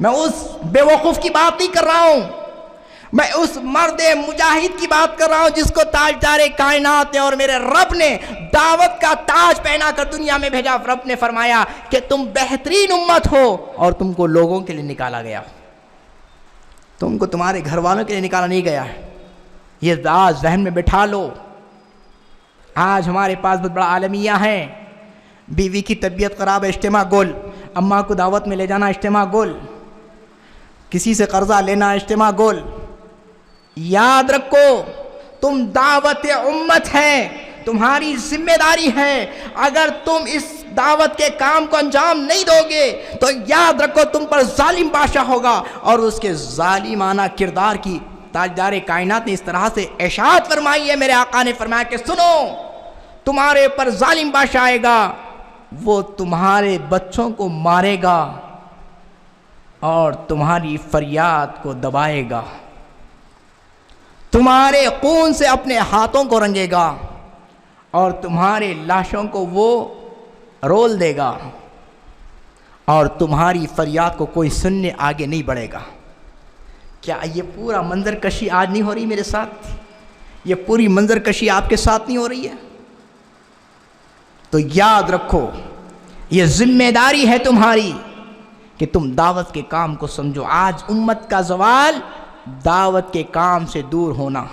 میں اس بے وقوف کی بات نہیں کر رہا ہوں، میں اس مرد مجاہد کی بات کر رہا ہوں جس کو تاجدار کائنات نے اور میرے رب نے دعوت کا تاج پہنا کر دنیا میں بھیجا۔ رب نے فرمایا کہ تم بہترین امت ہو اور تم کو لوگوں کے لیے نکالا گیا، تم کو تمہارے گھر والوں کے لیے نکالا نہیں گیا ہے۔ یہ بات ذہن میں بٹھا لو۔ آج ہمارے پاس بہت بڑا عالمیہ ہے، بیوی کی طبیعت خراب ہے، اجتماع گول، اماں کو دعوت میں لے جانا، اجتماع گول، کسی سے قرضہ لینا، اجتماع گول۔ یاد رکھو تم دعوت امت ہے، تمہاری ذمہ داری ہے۔ اگر تم اس دعوت کے کام کو انجام نہیں دو گے تو یاد رکھو تم پر ظالم بادشاہ ہوگا، اور اس کے ظالمانہ کردار کی تاجدار کائنات نے اس طرح سے اشاعت فرمائی ہے۔ میرے آقا نے فرمایا کہ سنو، تمہارے اوپر ظالم بادشاہ آئے گا، وہ تمہارے بچوں کو مارے گا اور تمہاری فریاد کو دبائے گا، تمہارے خون سے اپنے ہاتھوں کو رنگے گا اور تمہارے لاشوں کو وہ رول دے گا، اور تمہاری فریاد کو کوئی سننے آگے نہیں بڑھے گا۔ کیا یہ پورا منظر کشی آج نہیں ہو رہی میرے ساتھ؟ یہ پوری منظر کشی آپ کے ساتھ نہیں ہو رہی ہے؟ تو یاد رکھو یہ ذمہ داری ہے تمہاری کہ تم دعوت کے کام کو سمجھو۔ آج امت کا زوال دعوت کے کام سے دور ہونا،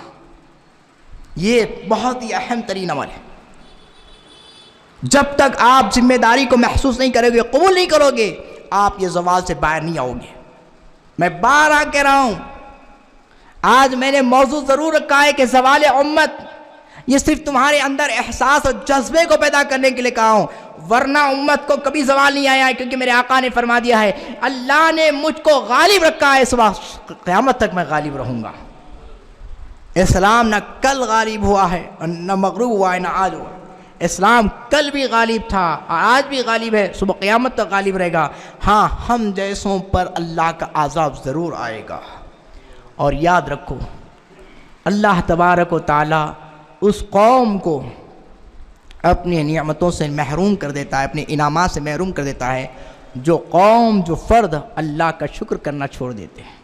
یہ بہت ہی اہم ترین عمل ہے۔ جب تک آپ ذمہ داری کو محسوس نہیں کرو گے، قبول نہیں کرو گے، آپ یہ زوال سے باہر نہیں آؤ گے۔ میں بارہا کہہ رہا ہوں، آج میں نے موضوع ضرور رکھا ہے کہ زوال امت، یہ صرف تمہارے اندر احساس اور جذبے کو پیدا کرنے کے لیے کہا ہوں، ورنہ امت کو کبھی زوال نہیں آیا ہے، کیونکہ میرے آقا نے فرما دیا ہے اللہ نے مجھ کو غالب رکھا ہے، صبح قیامت تک میں غالب رہوں گا۔ اسلام نہ کل غالب ہوا ہے اور نہ مغلوب ہوا ہے، نہ آج ہوا۔ اسلام کل بھی غالب تھا اور آج بھی غالب ہے، صبح قیامت تک غالب رہے گا۔ ہاں، ہم جیسوں پر اللہ کا عذاب ضرور آئے گا۔ اور یاد رکھو اللہ تبارک و تعالی اس قوم کو اپنی نعمتوں سے محروم کر دیتا ہے، اپنے انعامات سے محروم کر دیتا ہے، جو قوم، جو فرد اللہ کا شکر کرنا چھوڑ دیتے ہیں،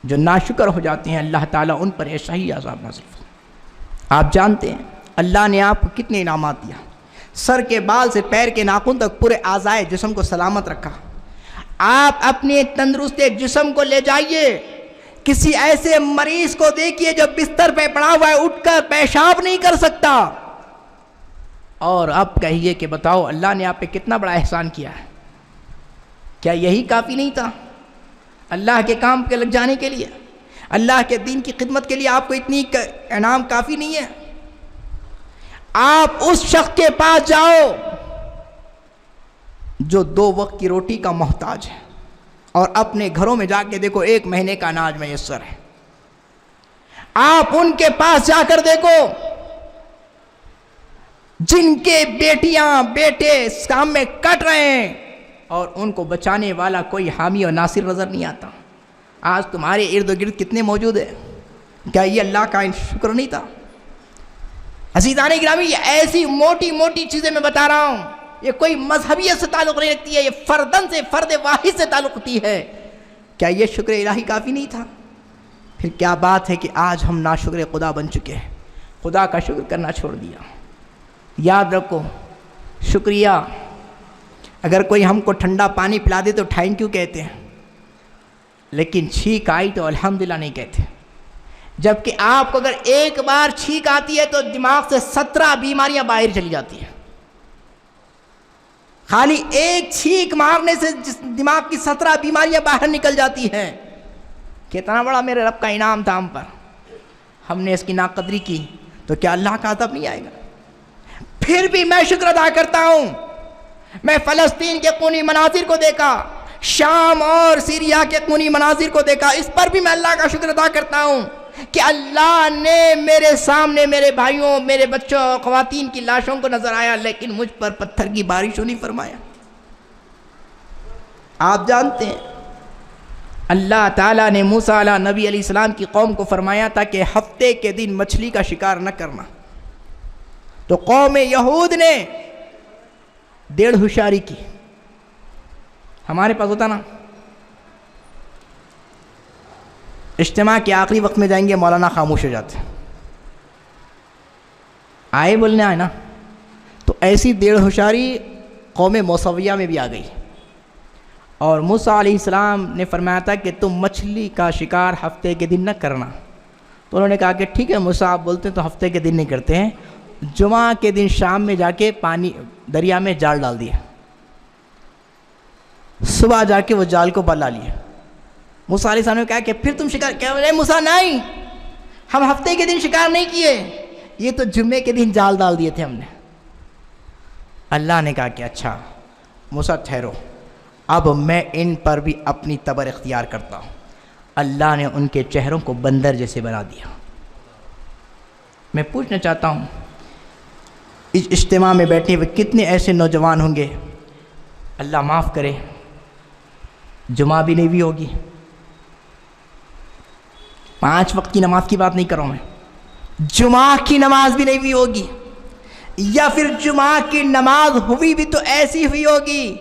جو ناشکر ہو جاتے ہیں، اللہ تعالیٰ ان پر ایسا ہی عذاب نازل فرماتا ہے۔ آپ جانتے ہیں اللہ نے آپ کو کتنے انعامات دیا، سر کے بال سے پیر کے ناخن تک پورے اعضائے جسم کو سلامت رکھا۔ آپ اپنے تندرست جسم کو لے جائیے، کسی ایسے مریض کو دیکھیے جو بستر پہ پڑا ہوا ہے، اٹھ کر پیشاب نہیں کر سکتا، اور اب کہیے کہ بتاؤ اللہ نے آپ پہ کتنا بڑا احسان کیا ہے۔ کیا یہی کافی نہیں تھا اللہ کے کام پہ لگ جانے کے لیے؟ اللہ کے دین کی خدمت کے لیے آپ کو اتنی انعام کافی نہیں ہے؟ آپ اس شخص کے پاس جاؤ جو 2 وقت کی روٹی کا محتاج ہے، اور اپنے گھروں میں جا کے دیکھو 1 مہینے کا اناج میسر ہے۔ آپ ان کے پاس جا کر دیکھو جن کے بیٹیاں بیٹے اس کام میں کٹ رہے ہیں اور ان کو بچانے والا کوئی حامی اور ناصر نظر نہیں آتا۔ آج تمہارے ارد گرد کتنے موجود ہیں؟ کیا یہ اللہ کا شکر نہیں تھا؟ عزیزان گرامی، یہ ایسی موٹی موٹی چیزیں میں بتا رہا ہوں، یہ کوئی مذہبیت سے تعلق نہیں رکھتی ہے، یہ فردن سے، فرد واحد سے تعلق رکھتی ہے۔ کیا یہ شکر الہی کافی نہیں تھا؟ پھر کیا بات ہے کہ آج ہم ناشکر خدا بن چکے ہیں، خدا کا شکر کرنا چھوڑ دیا۔ یاد رکھو شکریہ، اگر کوئی ہم کو ٹھنڈا پانی پلا دے تو تھینک یو کہتے ہیں، لیکن چھینک آئی تو الحمدللہ نہیں کہتے۔ جبکہ آپ کو اگر ایک بار چھینک آتی ہے تو دماغ سے 17 بیماریاں باہر چلی جاتی ہیں۔ خالی ایک چھینک مارنے سے دماغ کی 17 بیماریاں باہر نکل جاتی ہیں۔ کتنا بڑا میرے رب کا انعام تھا ہم پر، ہم نے اس کی ناقدری کی تو کیا اللہ کا عذاب نہیں آئے گا؟ پھر بھی میں شکر ادا کرتا ہوں۔ میں فلسطین کے خونی مناظر کو دیکھا، شام اور سیریا کے خونی مناظر کو دیکھا، اس پر بھی میں اللہ کا شکر ادا کرتا ہوں کہ اللہ نے میرے سامنے میرے بھائیوں، میرے بچوں اور خواتین کی لاشوں کو نظر آیا، لیکن مجھ پر پتھر کی بارش نہیں فرمایا۔ آپ جانتے ہیں اللہ تعالیٰ نے موسیٰ علیہ نبی علیہ السلام کی قوم کو فرمایا تھا کہ ہفتے کے دن مچھلی کا شکار نہ کرنا، تو قوم یہود نے 1.5 ہوشیاری کی۔ ہمارے پاس ہوتا نا اجتماع کے آخری وقت میں جائیں گے مولانا خاموش ہو جاتے ہیں، آئے بولنے آئے نا، تو ایسی دیڑ ہوشاری قوم موسویہ میں بھی آ گئی، اور موسیٰ علیہ السلام نے فرمایا تھا کہ تم مچھلی کا شکار ہفتے کے دن نہ کرنا، تو انہوں نے کہا کہ ٹھیک ہے موسیٰ آپ بولتے ہیں تو ہفتے کے دن نہیں کرتے ہیں۔ جمعہ کے دن شام میں جا کے پانی دریا میں جال ڈال دیا، صبح جا کے وہ جال کو بلا لیا۔ موسیٰ علیہ السلام نے کہا کہ پھر تم شکار کیا؟ موسیٰ نہیں، ہم ہفتے کے دن شکار نہیں کیے، یہ تو جمعے کے دن جال ڈال دیے تھے ہم نے۔ اللہ نے کہا کہ اچھا موسیٰ ٹھہرو، اب میں ان پر بھی اپنی تبر اختیار کرتا ہوں۔ اللہ نے ان کے چہروں کو بندر جیسے بنا دیا۔ میں پوچھنا چاہتا ہوں اس اجتماع میں بیٹھے ہوئے کتنے ایسے نوجوان ہوں گے، اللہ معاف کرے، جمعہ بھی نہیں بھی ہوگی، 5 وقت کی نماز کی بات نہیں کر رہا ہوں میں، جمعہ کی نماز بھی نہیں بھی ہوگی، یا پھر جمعہ کی نماز ہوئی بھی تو ایسی ہوئی ہوگی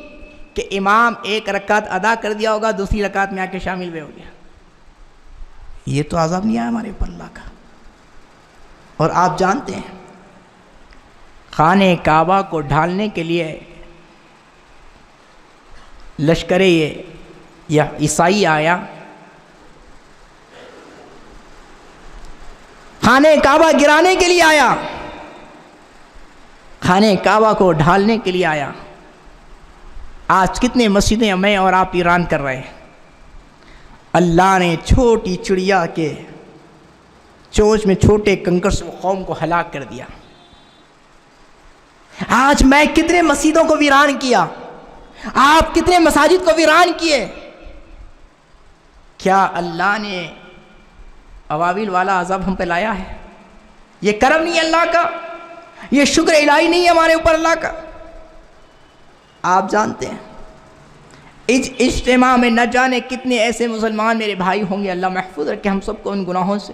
کہ امام 1 رکعت ادا کر دیا ہوگا، دوسری رکعت میں آ کے شامل ہوئے ہو گیا۔ یہ تو عذاب نہیں آیا ہمارے اوپر اللہ کا۔ اور آپ جانتے ہیں خانہ کعبہ کو ڈھالنے کے لیے لشکر یہ عیسائی آیا، خانہ کعبہ گرانے کے لیے آیا، خانہ کعبہ کو ڈھالنے کے لیے آیا۔ آج کتنے مسجدیں میں اور آپ ایران کر رہے ہیں، اللہ نے چھوٹی چڑیا کے چونچ میں چھوٹے کنکر سے قوم کو ہلاک کر دیا۔ آج میں کتنے مسجدوں کو ویران کیا، آپ کتنے مساجد کو ویران کیے۔ کیا اللہ نے اواویل والا عذاب ہم پہ لایا ہے؟ یہ کرم نہیں ہے اللہ کا، یہ شکر الہی نہیں ہے ہمارے اوپر اللہ کا۔ آپ جانتے ہیں اس اجتماع میں نہ جانے کتنے ایسے مسلمان میرے بھائی ہوں گے، اللہ محفوظ رکھے ہم سب کو ان گناہوں سے۔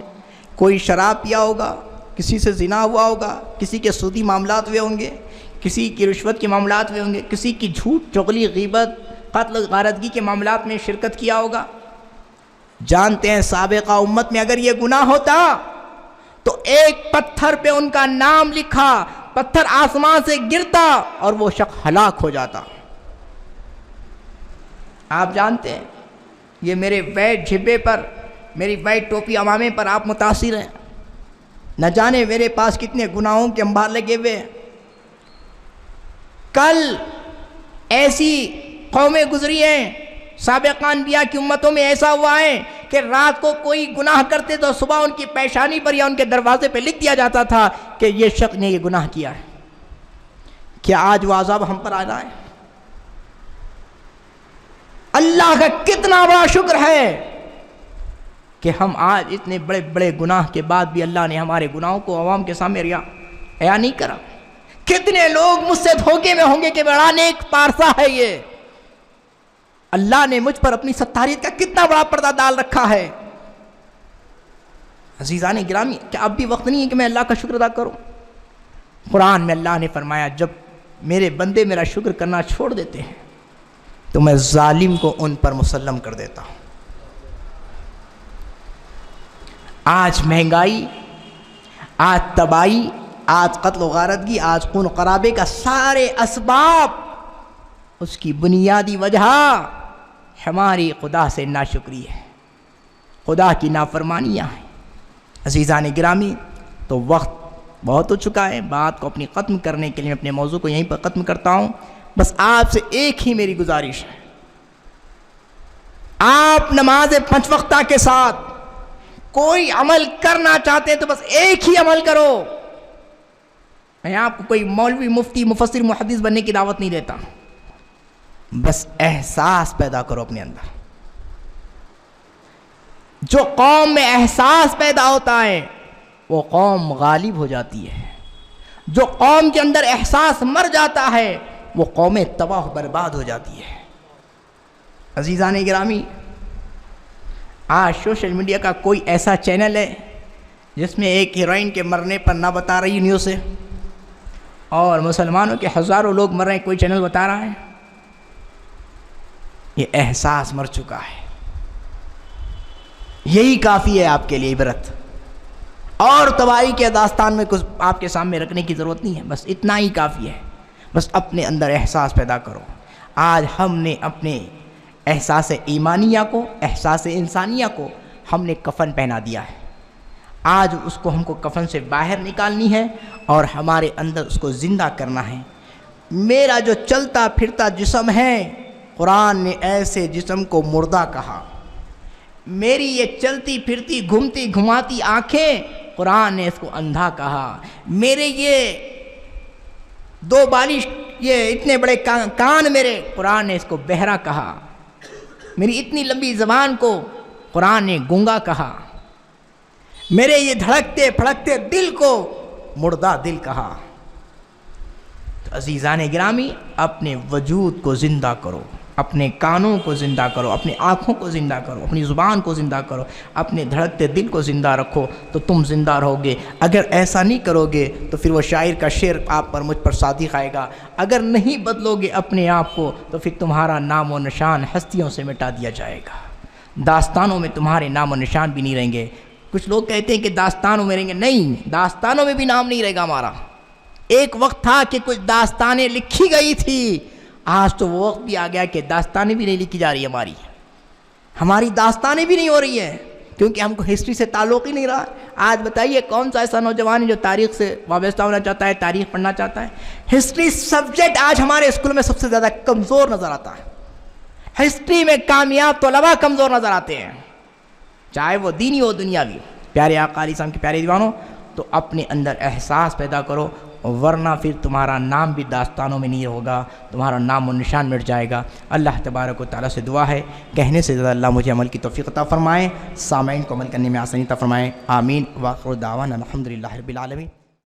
کوئی شراب پیا ہوگا، کسی سے زنا ہوا ہوگا، کسی کے سودی معاملات ہوئے ہوں گے، کسی کی رشوت کے معاملات ہوئے ہوں گے، کسی کی جھوٹ چغلی غیبت قتل غارتگی کے معاملات میں شرکت کیا ہوگا۔ جانتے ہیں سابقہ امت میں اگر یہ گناہ ہوتا تو ایک پتھر پہ ان کا نام لکھا، پتھر آسمان سے گرتا اور وہ شخص ہلاک ہو جاتا۔ آپ جانتے ہیں یہ میرے وائٹ جھبے پر، میری وائٹ ٹوپی امامے پر آپ متاثر ہیں، نہ جانے میرے پاس کتنے گناہوں کے انبار لگے ہوئے ہیں۔ کل ایسی قومیں گزری ہیں، سابقہ انبیاء کی امتوں میں ایسا ہوا ہے کہ رات کو کوئی گناہ کرتے تو صبح ان کی پیشانی پر یا ان کے دروازے پہ لکھ دیا جاتا تھا کہ یہ شخص نے یہ گناہ کیا ہے۔ کیا آج وہ عذاب ہم پر آ رہا ہے؟ اللہ کا کتنا بڑا شکر ہے کہ ہم آج اتنے بڑے بڑے گناہ کے بعد بھی اللہ نے ہمارے گناہوں کو عوام کے سامنے عیاں نہیں کرا۔ کتنے لوگ مجھ سے دھوکے میں ہوں گے کہ بڑا نیک پارسا ہے یہ، اللہ نے مجھ پر اپنی ستاریت کا کتنا بڑا پردہ ڈال رکھا ہے۔ عزیزان گرامی، کیا اب بھی وقت نہیں ہے کہ میں اللہ کا شکر ادا کروں؟ قرآن میں اللہ نے فرمایا جب میرے بندے میرا شکر کرنا چھوڑ دیتے ہیں تو میں ظالم کو ان پر مسلم کر دیتا ہوں۔ آج مہنگائی، آج تباہی، آج قتل و غارتگی، آج خون و خرابے کا سارے اسباب، اس کی بنیادی وجہ ہماری خدا سے ناشکری ہے، خدا کی نافرمانیاں ہیں۔ عزیزان گرامی، تو وقت بہت ہو چکا ہے، بات کو اپنی ختم کرنے کے لیے میں اپنے موضوع کو یہیں پر ختم کرتا ہوں۔ بس آپ سے ایک ہی میری گزارش ہے، آپ نماز 5 وقتہ کے ساتھ کوئی عمل کرنا چاہتے ہیں تو بس ایک ہی عمل کرو۔ میں آپ کو کوئی مولوی، مفتی، مفسر، محدث بننے کی دعوت نہیں دیتا، بس احساس پیدا کرو اپنے اندر۔ جو قوم میں احساس پیدا ہوتا ہے وہ قوم غالب ہو جاتی ہے، جو قوم کے اندر احساس مر جاتا ہے وہ قوم تباہ برباد ہو جاتی ہے۔ عزیزان گرامی، آج سوشل میڈیا کا کوئی ایسا چینل ہے جس میں ایک ہیروئن کے مرنے پر نہ بتا رہی نیوز ہے، اور مسلمانوں کے ہزاروں لوگ مر رہے ہیں، کوئی چینل بتا رہا ہے؟ یہ احساس مر چکا ہے۔ یہی کافی ہے آپ کے لیے عبرت، اور تباہی کے داستان میں کچھ آپ کے سامنے رکھنے کی ضرورت نہیں ہے، بس اتنا ہی کافی ہے۔ بس اپنے اندر احساس پیدا کرو۔ آج ہم نے اپنے احساس ایمانیہ کو، احساس انسانیہ کو ہم نے کفن پہنا دیا ہے۔ آج اس کو ہم کو کفن سے باہر نکالنی ہے اور ہمارے اندر اس کو زندہ کرنا ہے۔ میرا جو چلتا پھرتا جسم ہے، قرآن نے ایسے جسم کو مردہ کہا۔ میری یہ چلتی پھرتی گھومتی گھماتی آنکھیں، قرآن نے اس کو اندھا کہا۔ میرے یہ دو بالش، یہ اتنے بڑے کان میرے، قرآن نے اس کو بہرا کہا۔ میری اتنی لمبی زبان کو قرآن نے گونگا کہا۔ میرے یہ دھڑکتے پھڑکتے دل کو مردہ دل کہا۔ تو عزیزان گرامی، اپنے وجود کو زندہ کرو، اپنے کانوں کو زندہ کرو، اپنی آنکھوں کو زندہ کرو، اپنی زبان کو زندہ کرو، اپنے دھڑکتے دل کو زندہ رکھو تو تم زندہ رہو گے۔ اگر ایسا نہیں کرو گے تو پھر وہ شاعر کا شعر آپ پر مجھ پر صادق آئے گا، اگر نہیں بدلو گے اپنے آپ کو تو پھر تمہارا نام و نشان ہستیوں سے مٹا دیا جائے گا، داستانوں میں تمہارے نام و نشان بھی نہیں رہیں گے۔ کچھ لوگ کہتے ہیں کہ داستانوں میں رہیں گے، نہیں، داستانوں میں بھی نام نہیں رہے گا ہمارا۔ ایک وقت تھا کہ کچھ داستانیں لکھی گئی تھی، آج تو وہ وقت بھی آ گیا کہ داستانیں بھی نہیں لکھی جا رہی ہماری داستانیں بھی نہیں ہو رہی ہیں، کیونکہ ہم کو ہسٹری سے تعلق ہی نہیں رہا۔ آج بتائیے کون سا ایسا نوجوان ہے جو تاریخ سے وابستہ ہونا چاہتا ہے، تاریخ پڑھنا چاہتا ہے؟ ہسٹری سبجیکٹ آج ہمارے اسکول میں سب سے زیادہ کمزور نظر آتا ہے۔ ہسٹری میں کامیاب طلباء کمزور نظر آتے ہیں، چاہے وہ دینی ہو دنیاوی۔ پیارے آقا علیہ السلام کے پیارے دیوانوں، تو اپنے اندر احساس پیدا کرو، ورنہ پھر تمہارا نام بھی داستانوں میں نہیں ہوگا، تمہارا نام و نشان مٹ جائے گا۔ اللہ تبارک و تعالیٰ سے دعا ہے، کہنے سے زیادہ اللہ مجھے عمل کی توفیق عطا فرمائیں، سامعین کو عمل کرنے میں آسانی عطا فرمائیں۔ آمین۔ وآخر دعوانا الحمدللہ رب العالمین۔